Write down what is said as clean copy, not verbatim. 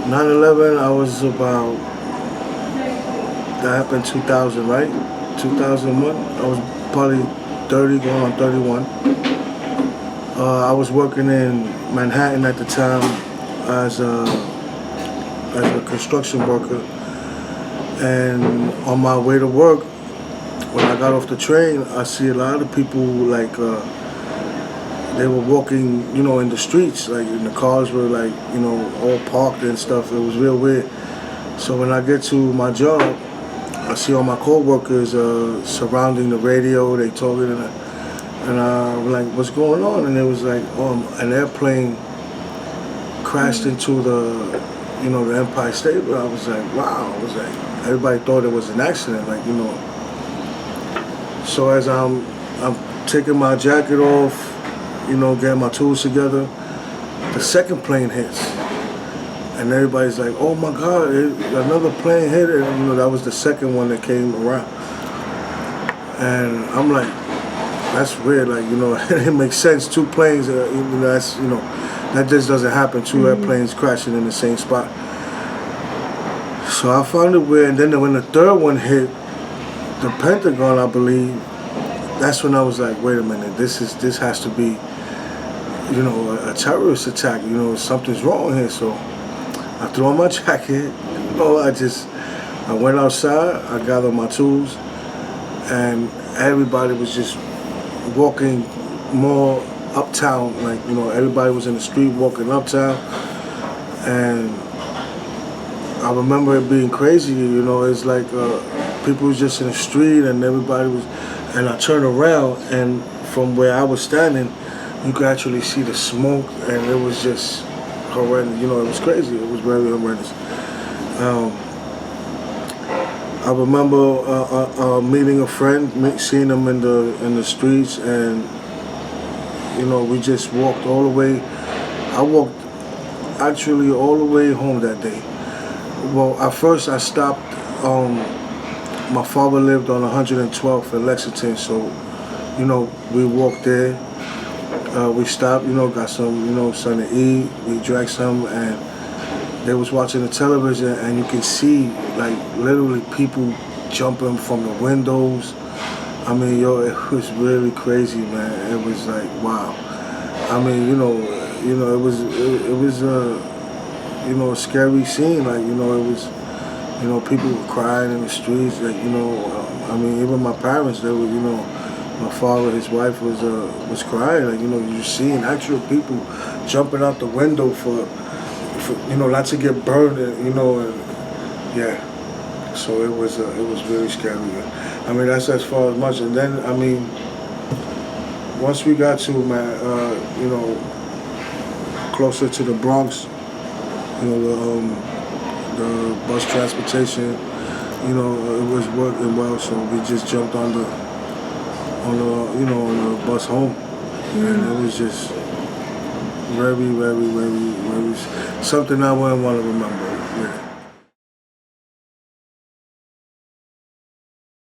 9/11, I was about, that happened 2000, right? 2001. I was probably 30, going on 31. I was working in Manhattan at the time as a construction worker, and on my way to work, when I got off the train, I see a lot of people like they were walking, in the streets, like, and the cars were like, all parked and stuff. It was real weird. So when I get to my job, I see all my coworkers surrounding the radio. They talking, and I'm like, "What's going on?" And it was like, an airplane crashed into the Empire State. But I was like, "Wow!" I was like, everybody thought it was an accident, like. So as I'm taking my jacket off, getting my tools together, the second plane hits. And everybody's like, "Oh my God, another plane hit it." And, that was the second one that came around. And I'm like, that's weird. Like, it makes sense. Two planes, that just doesn't happen. Two airplanes crashing in the same spot. So I found it weird. And then when the third one hit the Pentagon, I believe, that's when I was like, wait a minute, this has to be, a terrorist attack. Something's wrong here. So I threw on my jacket. I went outside. I gathered my tools, and everybody was just walking more uptown. Like, everybody was in the street walking uptown, and I remember it being crazy. It's like people was just in the street, and everybody was. And I turned around, and from where I was standing, you could actually see the smoke, and it was just horrendous. It was crazy. It was very horrendous. I remember meeting a friend, seeing him in the streets, and we just walked all the way. I walked actually all the way home that day. Well, at first I stopped. My father lived on 112th in Lexington, so we walked there. We stopped, got some, something to eat. We drank some, and they was watching the television, and you can see, like, literally people jumping from the windows. I mean, it was really crazy, man. It was like, wow. I mean, it was a scary scene. Like, it was, people were crying in the streets. Like, I mean, even my parents, they were, my father, his wife was crying. Like, you're seeing actual people jumping out the window for not to get burned, and yeah. So it was really scary. I mean, that's as far as much. And then, I mean, once we got to closer to the Bronx, the bus transportation, it was working well. So we just jumped on the bus home, and it was just very, very, very, very something I wouldn't want to remember.